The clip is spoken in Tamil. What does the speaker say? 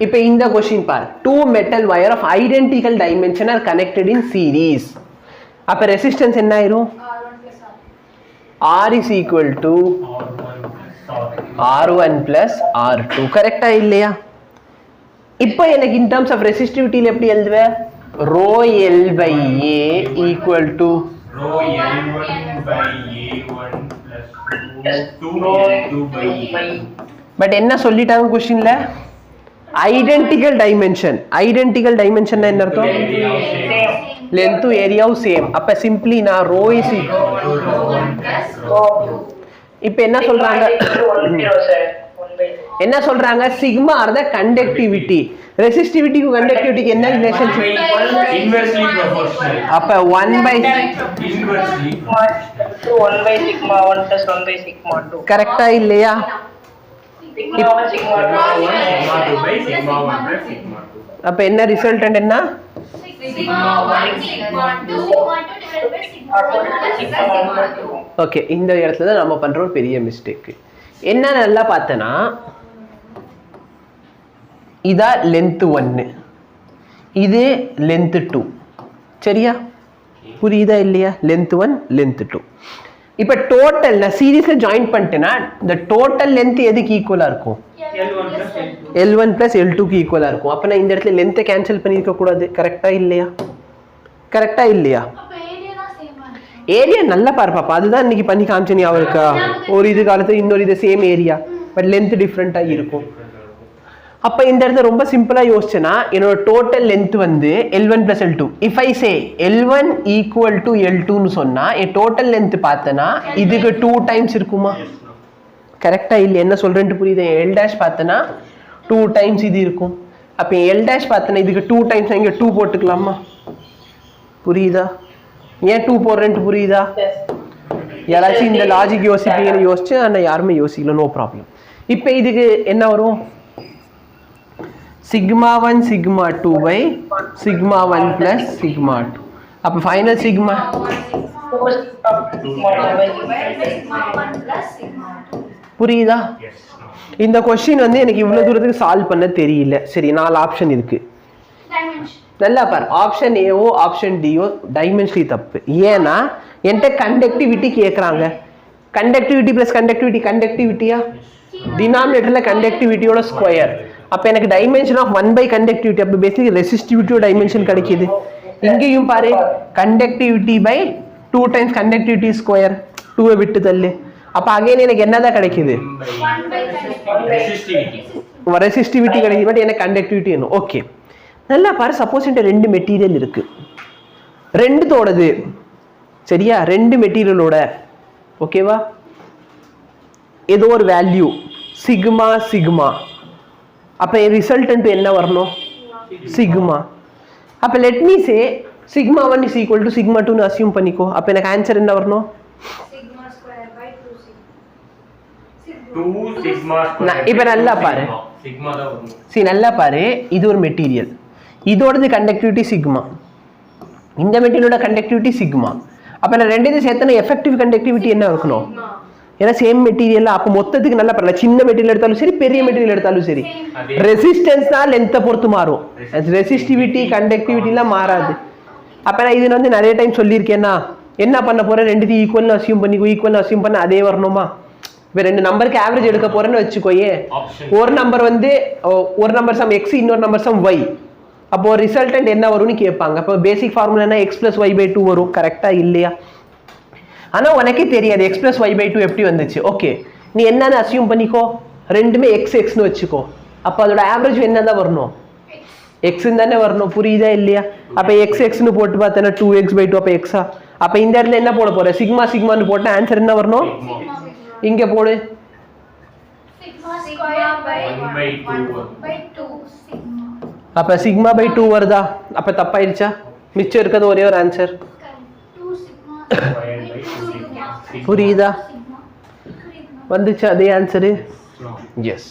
இப்போ இந்த question bar, two metal wire of identical dimension are connected in series. அப்ப ரெசிஸ்டன்ஸ் என்ன ஆயிரும்? R is equal to R1 plus R2. கரெக்டா இல்லையா? இப்போ எனக்கு in terms of resistivity எப்படி எழுதுவேன்? rho L by A equal to rho L1 by A1 plus 2 by A. But என்ன சொல்லிட்டாங்க கொஸ்டின்ல? Identical dimension. ஐடென்டிக்கல் டைமென்ஷன் என்ன அர்த்தம்? லென்த் ஏரியாவும் சேம். அப்ப சிம்பிளி நான் ரோ இஸ் இப்போ என்ன சொல்றாங்க? என்ன சொல்றாங்க? Sigma are the conductivity. ரெசிஸ்டிவிட்டிக்கு கண்டக்டிவிட்டிக்கு என்ன ரிலேஷன்ஷிப்? Inversely proportional. அப்ப 1 by inversely 1 by sigma 1 plus 1 by sigma 2. கரெக்ட்டா இல்லையா? sigma 1 sigma 2 sigma 2 by sigma 1 plus sigma 2. அப்ப என்ன ரிசல்டன்ட் என்ன? sigma 1 sigma 2 divided by sigma 1 plus sigma 2. Okay, இந்த இடத்துல தான் நம்ம பண்ற ஒரு பெரிய மிஸ்டேக். என்ன நல்லா பார்த்தனா இதா லென்த் 1, இது லென்த் 2. சரியா? புரியுதா இல்லையா? Length 1 length 2. இப்போ டோட்டல் நான் சீரிஸ்ல ஜாயின் பண்ணிட்டேனா the total length எதுக்கு ஈக்குவலா இருக்கும்? L1 plus L2 க்கு ஈக்குவலா இருக்கும். அப்ப நான் இந்த இடத்துல லென்த்தை கேன்சல் பண்ணிருக்க கூடாது. கரெக்ட்டா இல்லையா? கரெக்ட்டா இல்லையா? அப்ப ஏரியா சேமா இருக்கு. ஏரியா நல்லா பாரு பாப்பா, அதுதான் இன்னைக்கு பண்ணி காமிச்சேன் அவருக்கு. ஒரு இது காலத்துல இன்னொரு இது சேம் ஏரியா, பட் லென்த் டிஃபரெண்டா இருக்கும். அப்ப இந்த இடத்துல ரொம்ப சிம்பிளா யோசிச்சேனா என்னோட டோட்டல் லென்த் வந்து L1 plus L2. If I say L1 equal to L2 னு சொன்னா என் டோட்டல் லென்த் பார்த்தனா இதுக்கு 2 டைம்ஸ் இருக்குமா? கரெக்டா இல்ல? என்ன சொல்றேன்னு புரியுது? L dash பார்த்தனா 2 டைம்ஸ் இது இருக்கும். அப்ப L dash பார்த்தனா இதுக்கு 2 டைம்ஸ் இங்க 2 போட்டுக்கலாமா? புரியுதா? ஏன் 2 போடுறேன்னு புரியுதா? யாராச்சும் இந்த லாஜிக் யோசிப்பீங்கன்னு யோசிச்சு ஆனா யாருமே யோசிக்கல, நோ ப்ராப்ளம். இப்போ இதுக்கு என்ன வரும்? sigma 1 sigma 2 by sigma 1 plus sigma 2. அப்ப ஃபைனல் சிக்மா புரியுதா? இந்த क्वेश्चन வந்து எனக்கு இவ்வளவு தூரத்துக்கு சால்வ் பண்ண தெரியல. சரி, 4 ஆப்ஷன் இருக்கு. நல்லா பாரு, ஆப்ஷன் ஏஓ ஆப்ஷன் டிஓ டைமென்ஷனலி தப்பு. ஏன்னா என்கிட்ட கண்டக்டிவிட்டி கேட்குறாங்க. கண்டக்டிவிட்டி பிளஸ் கண்டக்டிவிட்டி கண்டக்டிவிட்டியா? டினாமினேட்டர்ல கண்டக்டிவிட்டியோட ஸ்கொயர். அப்ப எனக்கு டைமென்ஷன் ஆஃப் 1 by கண்டக்டிவிட்டி. அப்ப பேசிக்கலி ரெசிஸ்டிவிட்டியோட டைமென்ஷன் கிடைக்குது. இங்கேயும் பாரு, conductivity by 2 times conductivity square. 2 விட்டு தள்ளு. அப்ப அகைன் எனக்கு என்னதான் கிடைக்குது? ரெசிஸ்டிவிட்டி கிடைக்குது. பட் எனக்கு கண்டக்டிவிட்டி வேணும். ஓகே, நல்லா பாரு. சப்போஸ் என்கிட்ட 2 மெட்டீரியல் இருக்கு, 2 தோடது. சரியா? 2 மெட்டீரியலோட ஓகேவா ஏதோ ஒரு வேல்யூ சிக்மா சிக்மா. அப்ப ரிசல்டன்ட் என்ன வரணும்? சிக்மா. அப்ப let me say sigma 1 is equal to sigma 2 னு அஸ்யூம் பண்ணிக்கோ. அப்ப எனக்கு ஆன்சர் என்ன வரணும்? sigma square by 2 sigma square. இப்ப நல்லா பாரு, sigma தான் வரும். சரி நல்லா பாரு, இது ஒரு மெட்டீரியல், இதோடது கண்டக்டிவிட்டி சிக்மா, இந்த மெட்டீரியலோட கண்டக்டிவிட்டி சிக்மா. அப்ப நான் ரெண்டையும் சேர்த்தன எஃபெக்டிவ் கண்டக்டிவிட்டி என்ன இருக்கணும்? ஏன்னா சேம் மெட்டீரியல். அப்ப மொத்தத்துக்கு நல்லா பரவாயில்ல, சின்ன மெட்டீரியல் எடுத்தாலும் சரி பெரிய மெட்டீரியல் எடுத்தாலும் சரி, ரெசிஸ்டன்ஸ் தான் லென்த்தை பொறுத்து மாறும். ரெசிஸ்டிவிட்டி கண்டக்டிவிட்டி எல்லாம் மாறாது. அப்ப நான் இது வந்து நிறைய டைம் சொல்லியிருக்கேன்னா என்ன பண்ண போறேன்? ரெண்டுத்தையும் ஈக்குவல்னு அஸ்யூம் பண்ணிக்கோ. ஈக்குவல்னு அஸ்யூம் பண்ண அதே வரணுமா? இப்போ 2 நம்பருக்கு ஆவரேஜ் எடுக்க போறேன்னு வச்சுக்கோயே, ஒரு நம்பர் வந்து ஒரு நம்பர் சம் எக்ஸ், இன்னொரு நம்பர் சம் ஒய். அப்போ ரிசல்டன்ட் என்ன வரும்னு கேட்பாங்க. அப்போ பேசிக் ஃபார்முலா என்ன? எக்ஸ் பிளஸ் ஒய் பை 2 வரும். கரெக்டா இல்லையா? ஆனா உனக்கே தெரியாது எக்ஸ் பிளஸ் ஒய் பை 2 எப்படி வந்துச்சு. ஓகே, நீ என்னன்னு அஸ்யூம் பண்ணிக்கோ, ரெண்டுமே எக்ஸ் எக்ஸ்னு வச்சுக்கோ. அப்போ அதோட ஆவரேஜ் என்னதான் வரணும்? எக்ஸ் தானே வரணும். புரியுதா இல்லையா? அப்ப எக்ஸ் எக்ஸ்னு போட்டு பார்த்தேன்னா 2x by 2. அப்ப எக்ஸா? அப்ப இந்த இடத்துல என்ன போட போற? சிக்மா சிக்மான்னு போட்டா ஆன்சர் என்ன வரணும்? இங்க போடு, sigma square by 1 by 2 sigma. அப்ப சிக்மா பை 2 வருதா? அப்ப தப்பாயிருச்சா? மிச்சம் இருக்கிறது ஒரே ஒரு ஆன்சர். 2 sigma by 2 sigma. புரியுதா? வந்துச்சு அதே ஆன்சரு? எஸ்.